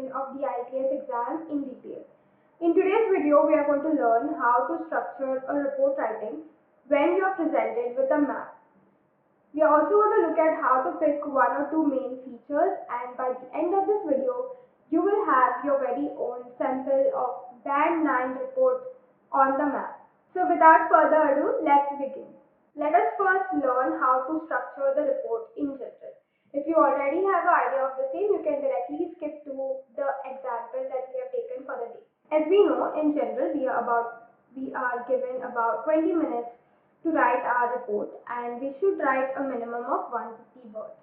preparation of the IELTS exam in detail. In today's video, we are going to learn how to structure a report writing when you are presented with a map. We are also going to look at how to pick one or two main features, and by the end of this video, you will have your very own sample of Band 9 report on the map. So without further ado, let's begin. Let us first learn how to structure the report in general. If you already have an idea of the same, you can directly skip to the example that we have taken for the day. As we know, in general, we are given about 20 minutes to write our report, and we should write a minimum of 150 words.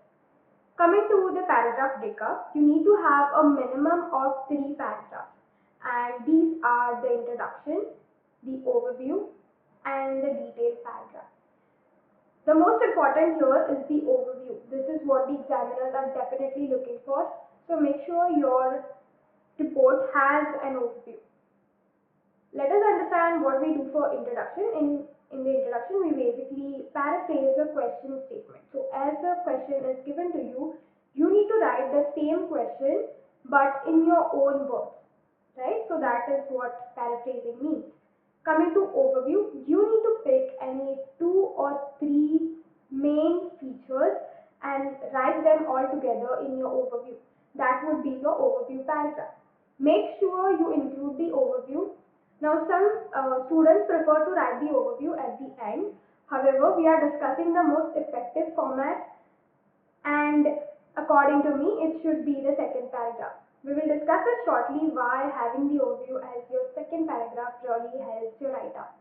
Coming to the paragraph breakup, you need to have a minimum of 3 paragraphs, and these are the introduction, the overview, and the detailed paragraph. The most important here is the overview. This is what the examiners are definitely looking for. So make sure your report has an overview. Let us understand what we do for introduction. In the introduction, we basically paraphrase the question statement. So as the question is given to you, you need to write the same question but in your own words, right? So that is what paraphrasing means. Coming to overview, you need to pick any 2 or 3 main features and write them all together in your overview. That would be your overview paragraph. Make sure you include the overview. Now some students prefer to write the overview at the end. However, we are discussing the most effective format, and according to me, it should be the second paragraph. We will discuss this shortly why having the overview as your second paragraph really helps your write-up.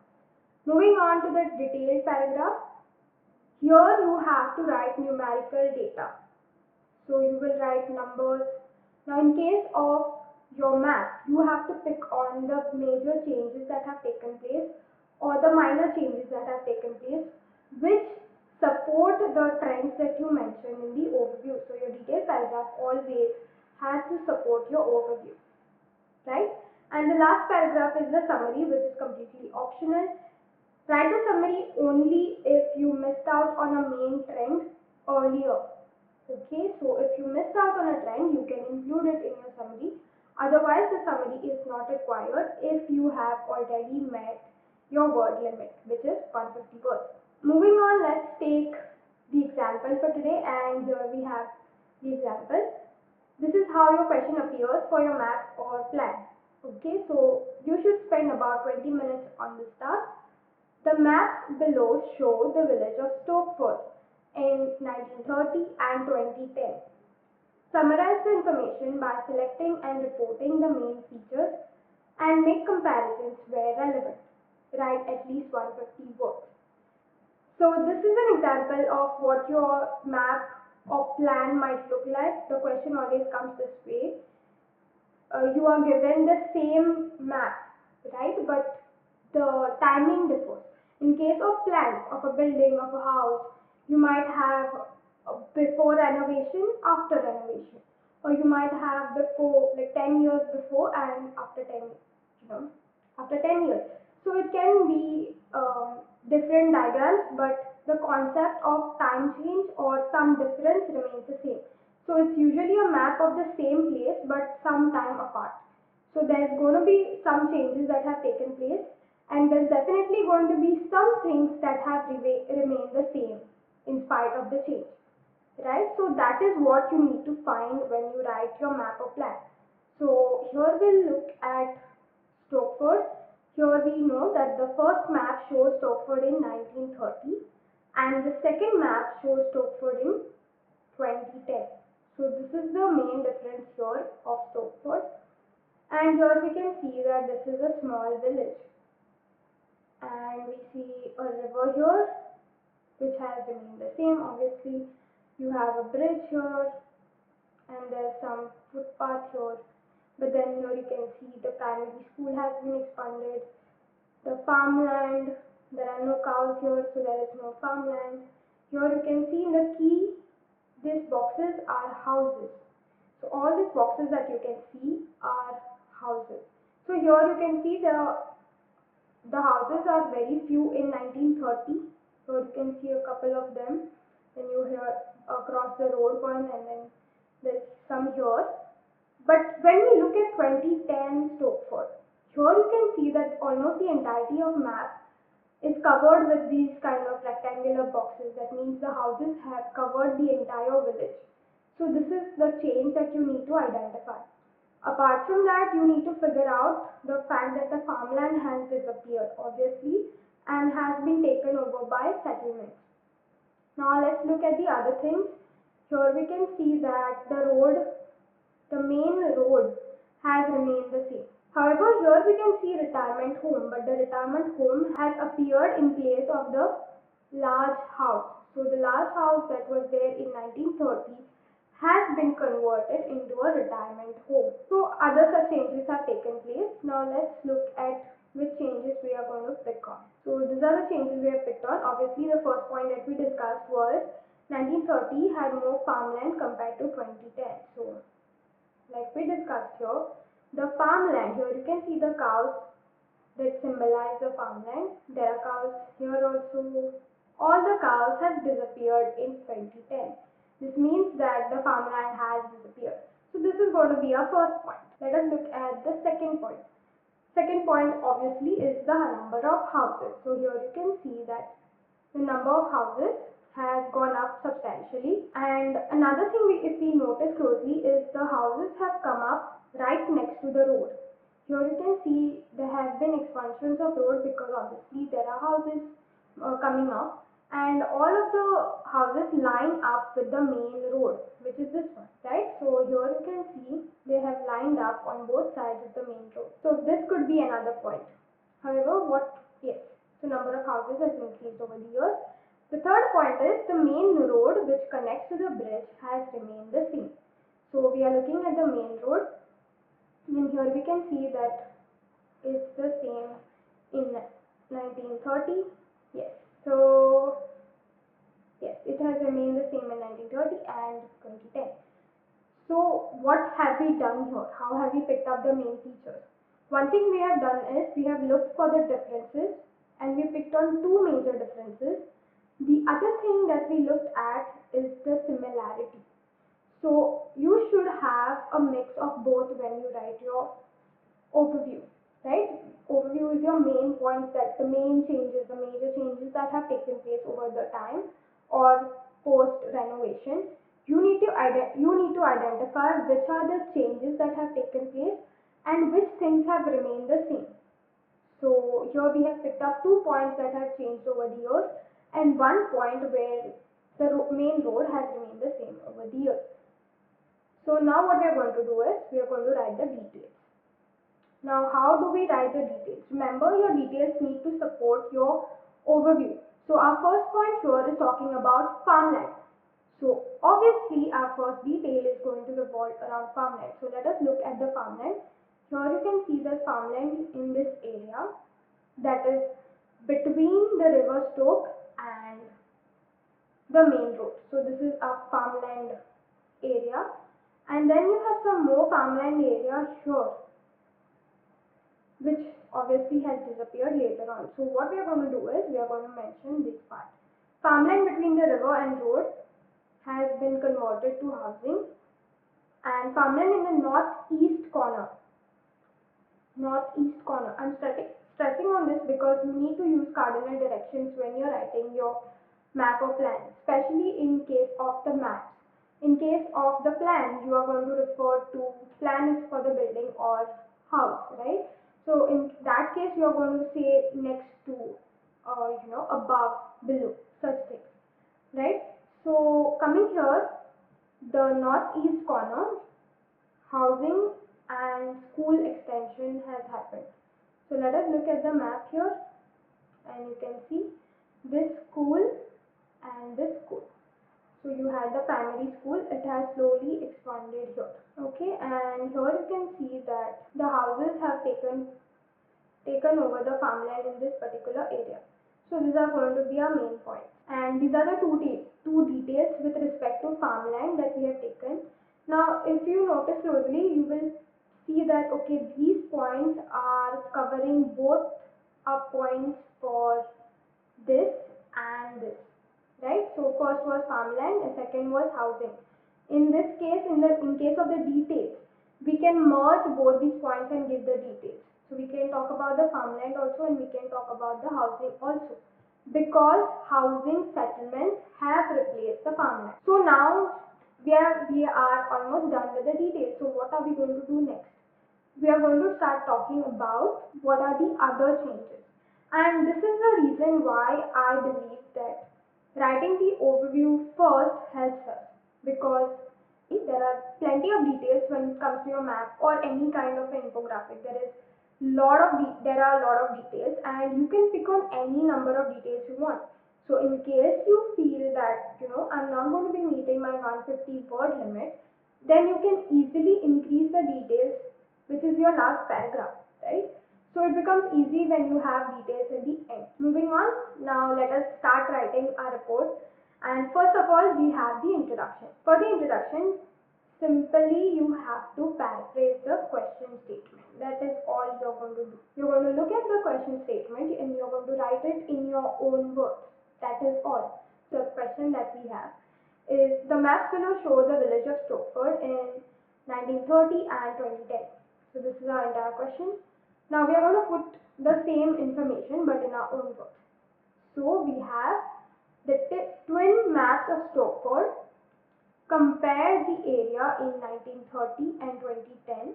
Moving on to the detailed paragraph, here you have to write numerical data. So you will write numbers. Now in case of your map, you have to pick on the major changes that have taken place or the minor changes that have taken place, which support the trends that you mentioned in the overview. So your detailed paragraph always has to support your overview, right? And the last paragraph is the summary, which is completely optional. Write the summary only if you missed out on a main trend earlier. Okay, so if you missed out on a trend, you can include it in your summary. Otherwise, the summary is not required if you have already met your word limit, which is 150 words. Moving on, let's take the example for today, and here we have the example. This is how your question appears for your map or plan. Okay, so you should spend about 20 minutes on this task. The maps below show the village of Stokeford in 1930 and 2010. Summarize the information by selecting and reporting the main features and make comparisons where relevant. Write at least 150 words. So this is an example of what your map or plan might look like. The question always comes this way. You are given the same map, right? But the timing differs. In case of plans of a building, of a house, you might have before renovation, after renovation, or you might have before, like 10 years before and after 10, after 10 years. So it can be different diagrams, but the concept of time change or some difference remains the same. So it's usually a map of the same place but some time apart. So there's going to be some changes that have taken place, and there's definitely going to be some things that have remained the same in spite of the change, right? So that is what you need to find when you write your map or plan. So here we'll look at Stokeford. Here we know that the first map shows Stokeford in 1930 and the second map shows Stokeford in 2010. So this is the main difference here of Stokeford. And here we can see that this is a small village. And we see a river here which has remained the same. Obviously, you have a bridge here and there's some footpath here. But then here you can see the primary school has been expanded. The farmland, there are no cows here, so there is no farmland. Here you can see in the key, these boxes are houses. So all these boxes that you can see are houses. So here you can see the houses are very few in 1930. So you can see a couple of them. Then you here across the road one, and then there's some here. But when we look at 2010 Stokeford, here you can see that almost the entirety of map is covered with these kind of rectangular boxes. That means the houses have covered the entire village. So this is the change that you need to identify. Apart from that, you need to figure out the fact that the farmland has disappeared, obviously, and has been taken over by settlements. Now let's look at the other things. Here we can see that the main road has remained the same. However, here we can see retirement home, but the retirement home has appeared in place of the large house. So the large house that was there in 1930 has been converted into a retirement home. So other such changes have taken place. Now let's look at which changes we are going to pick on. So these are the changes we have picked on. Obviously, the first point that we discussed was 1930 had more farmland compared to 2010. So like we discussed here, the farmland, here you can see the cows that symbolize the farmland. There are cows here also. All the cows have disappeared in 2010. This means that the farmland has disappeared. So this is going to be our first point. Let us look at the second point. Second point obviously is the number of houses. So here you can see that the number of houses has gone up substantially. And another thing, if we notice closely, is the houses have come up right next to the road. Here you can see there have been expansions of road because obviously there are houses coming up, and all of the houses line up with the main road, which is this one, right? So here you can see they have lined up on both sides of the main road. So this could be another point. However, yes, so number of houses has increased over the years. The third point is the main road which connects to the bridge has remained the same. So we are looking at the main road, and here we can see that it's the same in 1930. Yes, so yes, it has remained the same in 1930 and 2010. So what have we done here? How have we picked up the main features? One thing we have done is we have looked for the differences, and we picked on two major differences. The other thing that we looked at is the similarity. So you should have a mix of both when you write your overview, right? Overview is your main points, that the main changes, the major changes that have taken place over the time or post renovation. You need to identify which are the changes that have taken place and which things have remained the same. So here we have picked up 2 points that have changed over the years and one point where the main road has remained the same over the years. So now what we are going to do is we are going to write the details. Now, how do we write the details? Remember, your details need to support your overview. So, our first point here is talking about farmland. So, obviously, our first detail is going to revolve around farmland. So, let us look at the farmland. Here you can see there's farmland in this area, that is between the river Stoke and the main road. So, this is a farmland area. And then you have some more farmland area here, which obviously has disappeared later on. So what we are going to do is we are going to mention this part. Farmland between the river and road has been converted to housing, and farmland in the northeast corner. Northeast corner. I'm stressing on this because you need to use cardinal directions when you're writing your map or plan, especially in case of the maps. In case of the plan, you are going to refer to plan is for the building or house, right? So in that case, you are going to say next to, above, below, such things, right? So coming here, the northeast corner, housing and school extension has happened. So let us look at the map here, and you can see this school and this school. So you had the primary school, it has slowly expanded here. Okay, and here you can see that the houses have taken over the farmland in this particular area. So these are going to be our main points. And these are the two details with respect to farmland that we have taken. Now, if you notice closely, you will see that, okay, these points are covering both our points for this and this, right? So first was farmland and second was housing. In this case, in case of the details, we can merge both these points and give the details. So we can talk about the farmland also and we can talk about the housing also, because housing settlements have replaced the farmland. So now we are almost done with the details. So what are we going to do next? We are going to start talking about what are the other changes. And this is the reason why I believe that writing the overview first helps us, because there are plenty of details when it comes to your map or any kind of infographic. There are a lot of details and you can pick on any number of details you want. So in case you feel that I'm not going to be meeting my 150 word limit, then you can easily increase the details, which is your last paragraph, right? So it becomes easy when you have details at the end. Moving on, now let us start writing our report. And first of all, we have the introduction. For the introduction, simply you have to paraphrase the question statement. That is all you're going to do. You're going to look at the question statement and you're going to write it in your own words. That is all. The question that we have is, the maps below show the village of Stokeford in 1930 and 2010. So this is our entire question. Now we are going to put the same information but in our own words. So we have the twin maps of Stokeford. Compare the area in 1930 and 2010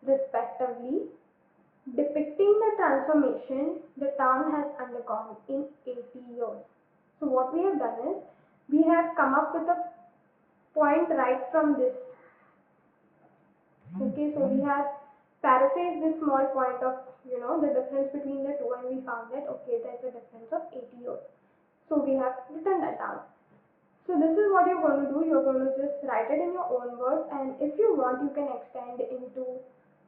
respectively, depicting the transformation the town has undergone in 80 years. So what we have done is, we have come up with a point right from this. Okay, so we have paraphrased this small point of the difference between the two, and we found that okay, there's a difference of 80 years. So we have written that down. So this is what you're going to do. You're going to just write it in your own words, and if you want, you can extend into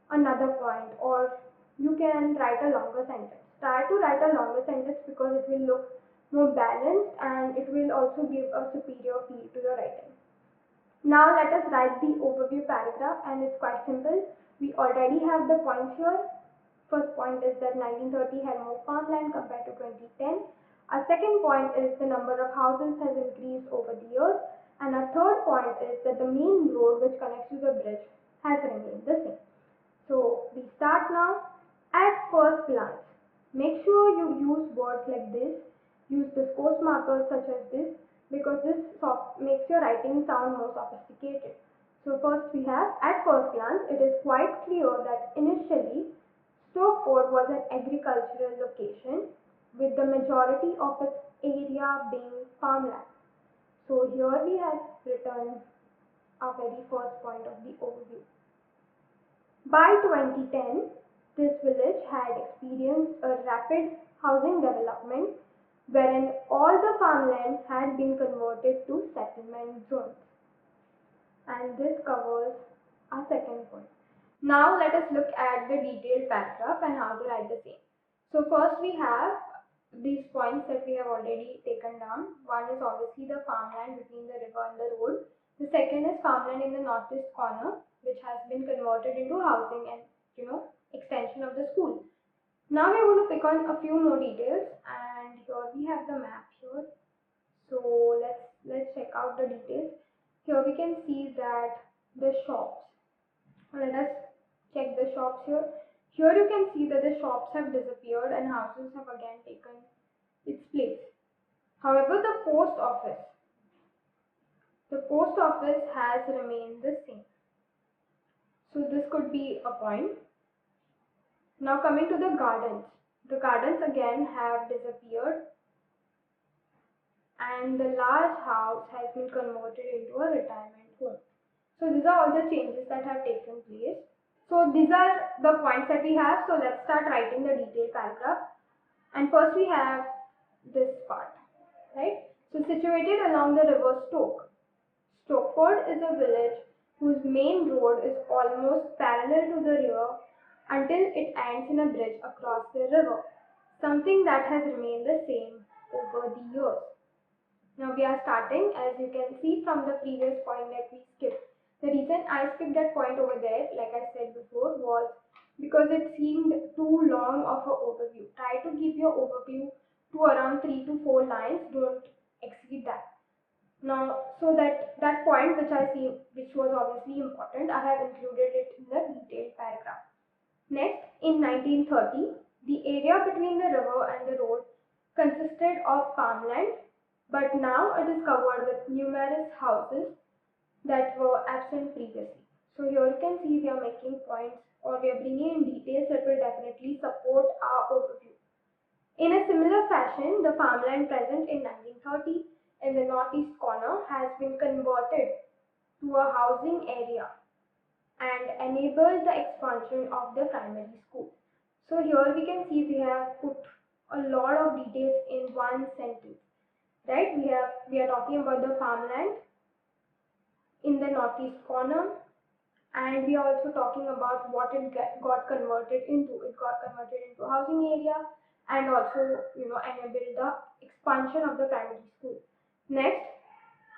another point, or you can write a longer sentence. Try to write a longer sentence because it will look more balanced and it will also give a superior feel to your writing. Now let us write the overview paragraph, and it's quite simple. We already have the points here. First point is that 1930 had more farmland compared to 2010. Our second point is the number of houses has increased over the years. And our third point is that the main road which connects to the bridge has remained the same. So we start now. At first glance, make sure you use words like this. Use discourse markers such as this, because this makes your writing sound more sophisticated. So first we have, at first glance, it is quite clear that initially Stokeford was an agricultural location with the majority of its area being farmland. So here we have written our very first point of the overview. By 2010, this village had experienced a rapid housing development wherein all the farmland had been converted to settlement zones. And this covers our second point. Now let us look at the detailed paragraph and how to write the same. So first we have these points that we have already taken down. One is obviously the farmland between the river and the road. The second is farmland in the northeast corner, which has been converted into housing and extension of the school. Now we are going to pick on a few more details, and here we have the map here. So let's check out the details. Here we can see that the shops. Let us check the shops here. Here you can see that the shops have disappeared and houses have again taken its place. However, the post office has remained the same. So this could be a point. Now coming to the gardens. The gardens again have disappeared and the large house has been converted into a retirement home. So these are all the changes that have taken place. So these are the points that we have. So let's start writing the detailed paragraph. And first we have this part, right? So situated along the river Stoke. Stokeford is a village whose main road is almost parallel to the river until it ends in a bridge across the river, something that has remained the same over the years. Now we are starting, as you can see from the previous point that we skipped. The reason I skipped that point over there, like I said before, was because it seemed too long of an overview. Try to keep your overview to around 3 to 4 lines, don't exceed that. Now, so that point which I see, which was obviously important, I have included it in the detailed paragraph. Next, in 1930, the area between the river and the road consisted of farmland, but now it is covered with numerous houses that were absent previously. So here you can see we are making points, or we are bringing in details that will definitely support our overview. In a similar fashion, the farmland present in 1930 in the northeast corner has been converted to a housing area and enabled the expansion of the primary school. So here we can see we have put a lot of details in one sentence, right? We are talking about the farmland in the northeast corner, and we are also talking about what it got converted into. It got converted into a housing area and also enabled the expansion of the primary school. Next,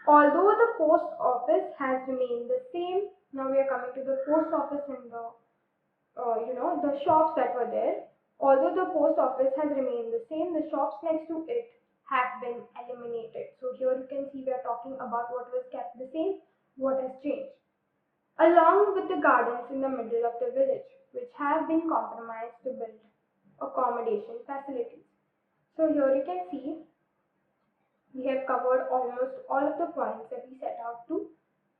although the post office has remained the same, now we are coming to the post office and the shops that were there. Although the post office has remained the same, the shops next to it have been eliminated. So here you can see we are talking about what was kept the same, what has changed, along with the gardens in the middle of the village, which have been compromised to build accommodation facilities. So here you can see we have covered almost all of the points that we set out to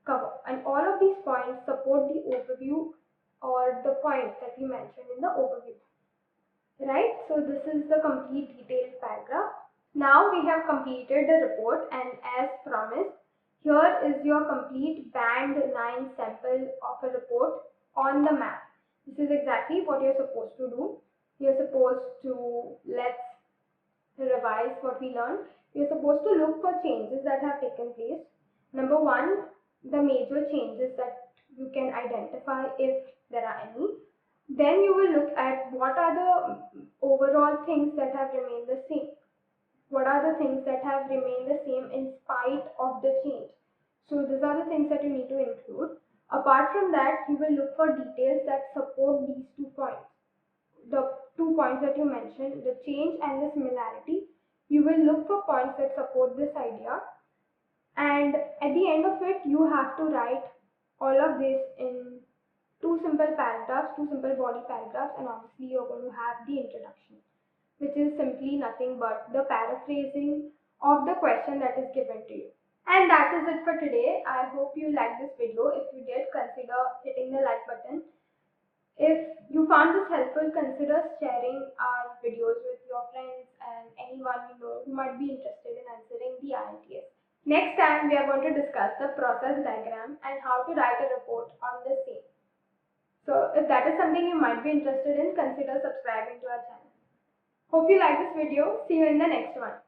cover, and all of these points support the overview or the points that we mentioned in the overview. Right? So this is the complete detailed paragraph. Now we have completed the report, and as promised, here is your complete band 9 sample of a report on the map. This is exactly what you're supposed to do. You're supposed to, let's revise what we learned. You're supposed to look for changes that have taken place. Number one, the major changes that you can identify if there are any. Then you will look at what are the overall things that have remained the same. What are the things that have remained the same in spite of the change? So these are the things that you need to include. Apart from that, you will look for details that support these 2 points. The 2 points that you mentioned, the change and the similarity. You will look for points that support this idea. And at the end of it, you have to write all of this in 2 simple paragraphs, 2 simple body paragraphs, and obviously you're going to have the introduction, which is simply nothing but the paraphrasing of the question that is given to you. And that is it for today. I hope you liked this video. If you did, consider hitting the like button. If you found this helpful, consider sharing our videos with your friends and anyone you know who might be interested in answering the IELTS. Next time, we are going to discuss the process diagram and how to write a report on the same. So if that is something you might be interested in, consider subscribing to our channel. Hope you like this video. See you in the next one.